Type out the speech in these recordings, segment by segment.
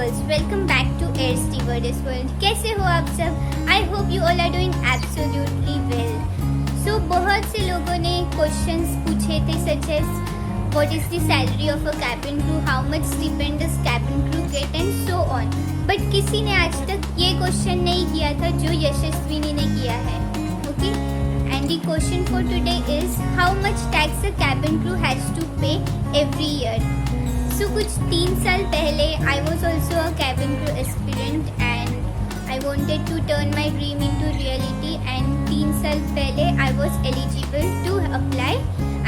Girls, welcome back to air stewardess world. कैसे हो आप सब? I hope you all are doing absolutely well. So बहुत से लोगों ने क्वेश्चंस पूछे थे such as what is the salary of a cabin crew, how much stipend does cabin crew get and so on. But किसी ने आज तक ये क्वेश्चन नहीं किया था जो यशस्विनी ने किया है। Okay, and the question for today is how much tax a cabin crew has to pay every year. So कुछ 3 साल पहले I was also a cabin crew aspirant and I wanted to turn my dream into reality. And 3 साल पहले I was eligible to apply,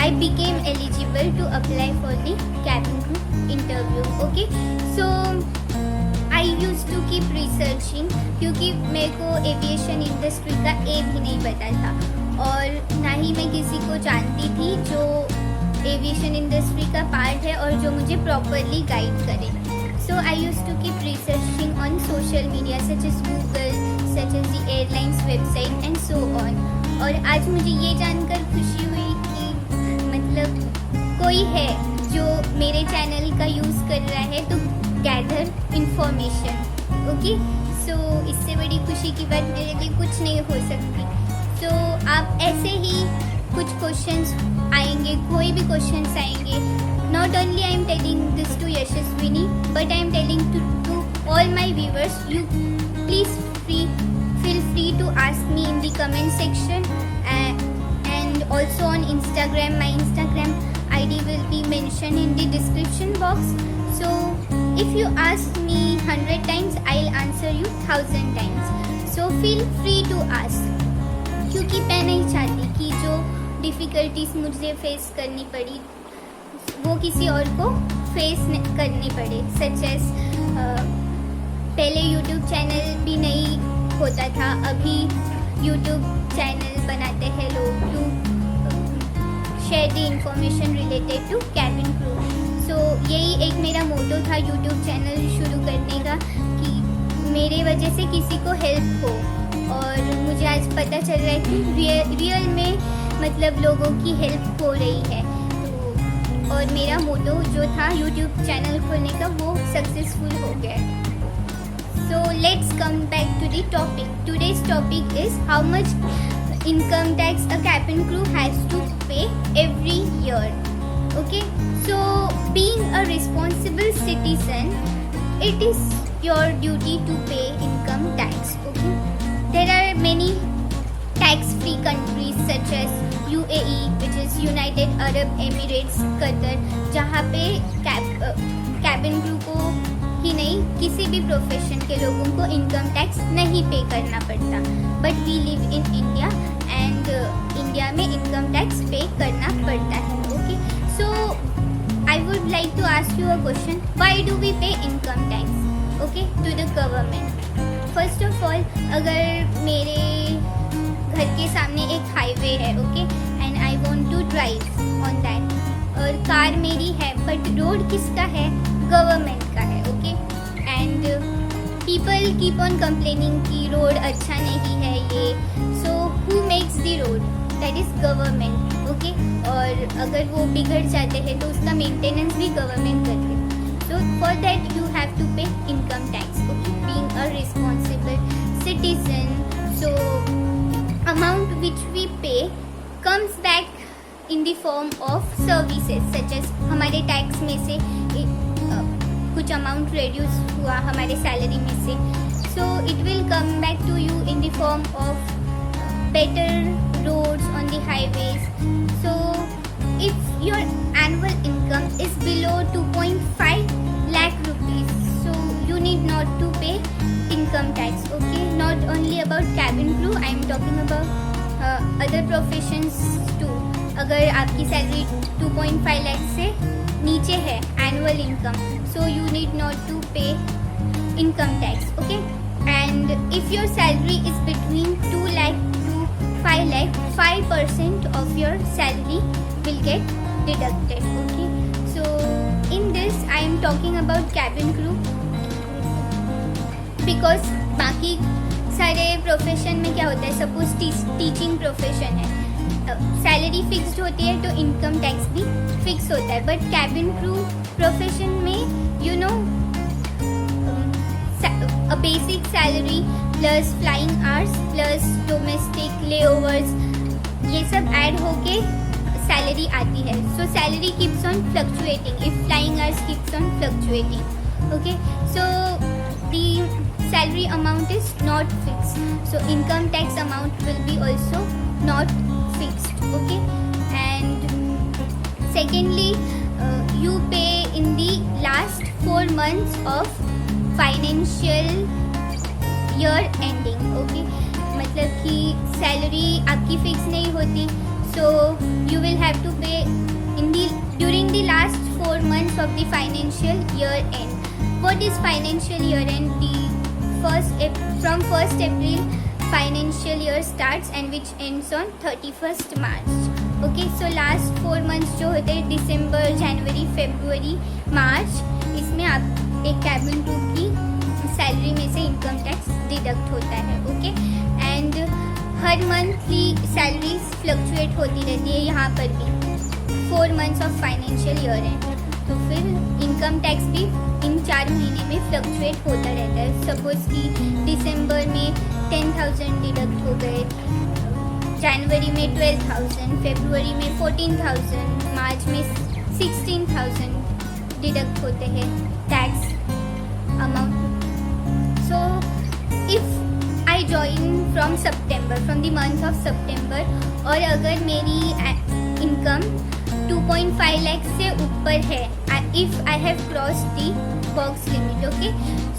I became eligible to apply for the cabin crew interview. Okay, so I use to keep researching क्योंकि मेरे को aviation industry का ए भी नहीं पता था और ना ही मैं किसी को जानती थी जो एविएशन इंडस्ट्री का पार्ट है और जो मुझे प्रॉपरली गाइड करे। So I use to keep researching on social media such as Google, such as the airlines website and so on. और आज मुझे ये जानकर खुशी हुई कि मतलब कोई है जो मेरे चैनल का यूज़ कर रहा है टू गैदर इंफॉर्मेशन। ओके, सो इससे बड़ी खुशी की बात मेरे लिए कुछ नहीं हो सकती। सो आप ऐसे ही कुछ क्वेश्चंस आएंगे, कोई भी क्वेश्चंस आएंगे, not only I am telling this to Yashaswini but I am telling to all my viewers. You please feel free to ask me in the comment section and also on Instagram. My Instagram ID will be mentioned in the description box. So if you ask me 100 times, I'll answer you 1000 times. So feel free to ask. क्योंकि मैं नहीं चाहती कि जो difficulties मुझे face करनी पड़ी वो किसी और को फेस करनी पड़े। सच एज पहले यूट्यूब चैनल भी नहीं होता था, अभी यूट्यूब चैनल बनाते हैं लोग to share the information related to cabin crew. So यही एक मेरा मोटो था यूट्यूब चैनल शुरू करने का कि मेरे वजह से किसी को हेल्प हो। और मुझे आज पता चल रहा है कि रियल में मतलब लोगों की हेल्प हो रही है। तो और मेरा मोटो जो था यूट्यूब चैनल खोलने का वो सक्सेसफुल हो गया है। So let's come back to the topic. Today's topic is how much income tax a cabin crew has to pay every year. Okay, so being a responsible citizen it is your duty to pay income tax. Okay, there are many tax free countries such as UAE, which is United Arab Emirates, Qatar, जहाँ पे cabin crew को ही नहीं किसी भी profession के लोगों को income tax नहीं पे करना पड़ता। But we live in India and India में इनकम टैक्स पे करना पड़ता है। ओके, so I would like to ask you a question. Why do we pay income tax? Okay, to the government. First of all, अगर मेरे घर के सामने एक हाईवे है, okay, and I want to drive on that, और car मेरी है, but रोड किसका है? गवर्नमेंट का है, okay, and people keep on complaining कि रोड अच्छा नहीं है ये, so who makes the road? That is government. Okay, और अगर वो बिगड़ जाते हैं तो उसका मेंटेनेंस भी गवर्नमेंट करते हैं। तो for that you have to pay income tax. Okay, being a responsible citizen, so amount which we pay comes back in the form of services such as हमारे टैक्स में से कुछ अमाउंट रिड्यूस हुआ हमारे salary में से, so it will come back to you in the form of better roads on the highways. So if your annual income is below 2.5 lakh rupees, so you need not to pay income tax. Okay, not only about cabin crew, I am talking about other professions too. अगर आपकी salary 2.5 lakh से नीचे है annual income, so you need not to pay income tax. Okay, and if your salary is between 2 lakh 5 lakh, 5% of your salary will get deducted. Okay, so in this I am talking about cabin crew because बाकी सारे profession में क्या होता है, suppose teaching profession है, salary fixed होती है तो इनकम टैक्स भी फिक्स होता है। बट कैबिन क्रू प्रोफेशन में you know basic salary plus flying hours plus domestic layovers, ये सब ऐड होके सैलरी आती है. So salary keeps on fluctuating if flying hours keeps on fluctuating. Okay, so the salary amount is not fixed, so income tax amount will be also not fixed. Okay, and secondly, you pay in the last 4 months of financial year ending. Okay, मतलब कि salary आपकी fix नहीं होती, so you will have to pay in the during the last 4 months of the financial year end. What is financial year end? From 1st April financial year starts and which ends on 31st March. Okay, so last 4 months जो होते हैं दिसंबर, जनवरी, फरवरी, मार्च, इसमें आप एक cabin crew की salary में से income tax deduct होता है. Okay, and her monthly salaries fluctuate होती रहती है यहाँ पर भी 4 months of financial year and. तो फिर इनकम टैक्स भी इन 4 महीने में फ्लक्चुएट होता रहता है. सपोज कि दिसंबर में 10,000 डिडक्ट हो गए, जनवरी में 12,000, फरवरी में 14,000, मार्च में 16,000 डिडक्ट होते हैं tax amount. So if I join from the month of September, और अगर मेरी इनकम 2.5 लाख से ऊपर है, if I have crossed the box limit. Okay,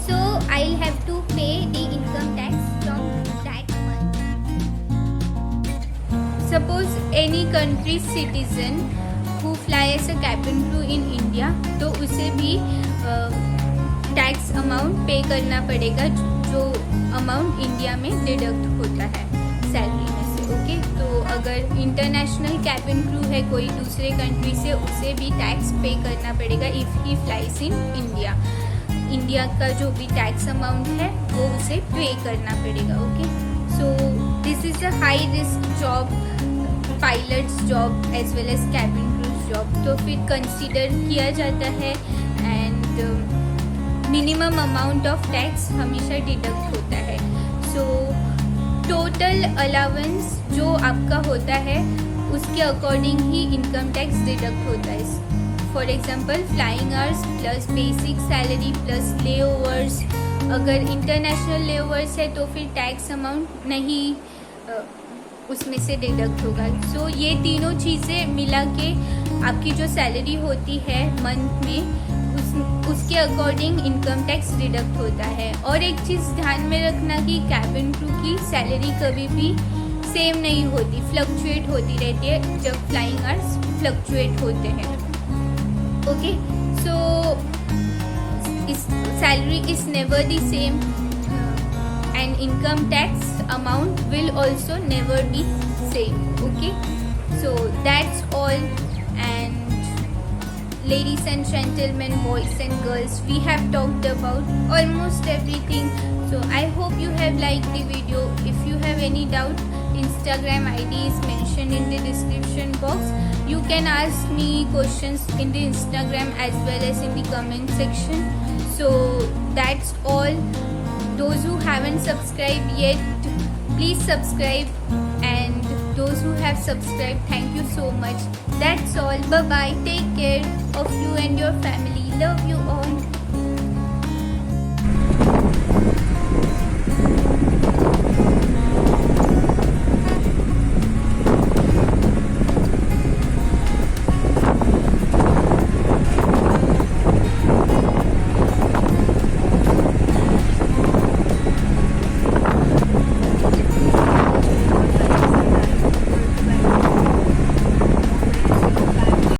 so I'll have to pay the income tax from that month. Suppose any country's citizen who fly as a cabin crew in India, तो उसे भी tax amount पे करना पड़ेगा जो amount India में deduct होता है सैलरी में से. ओके, तो अगर इंटरनेशनल कैबिन क्रू है कोई दूसरे कंट्री से, उसे भी टैक्स पे करना पड़ेगा if he flies in India. India का जो भी टैक्स अमाउंट है वो उसे पे करना पड़ेगा. Okay, so this is a high risk job, pilot's job as well as cabin crew's job. तो फिर कंसिडर किया जाता है and minimum amount of tax हमेशा डिडक्ट होता है. सो टोटल अलाउंस जो आपका होता है उसके अकॉर्डिंग ही इनकम टैक्स डिडक्ट होता है. For example flying hours plus basic salary plus layovers. अगर इंटरनेशनल लेओवर्स है तो फिर टैक्स अमाउंट नहीं उसमें से डिडक्ट होगा. सो ये तीनों चीज़ें मिला के आपकी जो सैलरी होती है मंथ में उसके अकॉर्डिंग इनकम टैक्स डिडक्ट होता है. और एक चीज़ ध्यान में रखना कि कैबिन क्रू की सैलरी कभी भी सेम नहीं होती, फ्लक्चुएट होती रहती है जब फ्लाइंग आवर्स फ्लक्चुएट होते हैं. Okay, so salary is never the same and income tax amount will also never be same. Okay, so that's all. And ladies and gentlemen, boys and girls, we have talked about almost everything. So I hope you have liked the video. If you have any doubt, Instagram ID is mentioned in the description box. You can ask me questions in the Instagram as well as in the comment section. So that's all. Those who haven't subscribed yet, please subscribe, and those who have subscribed, thank you so much. That's all. Bye bye. Take care of you and your family. Love you all.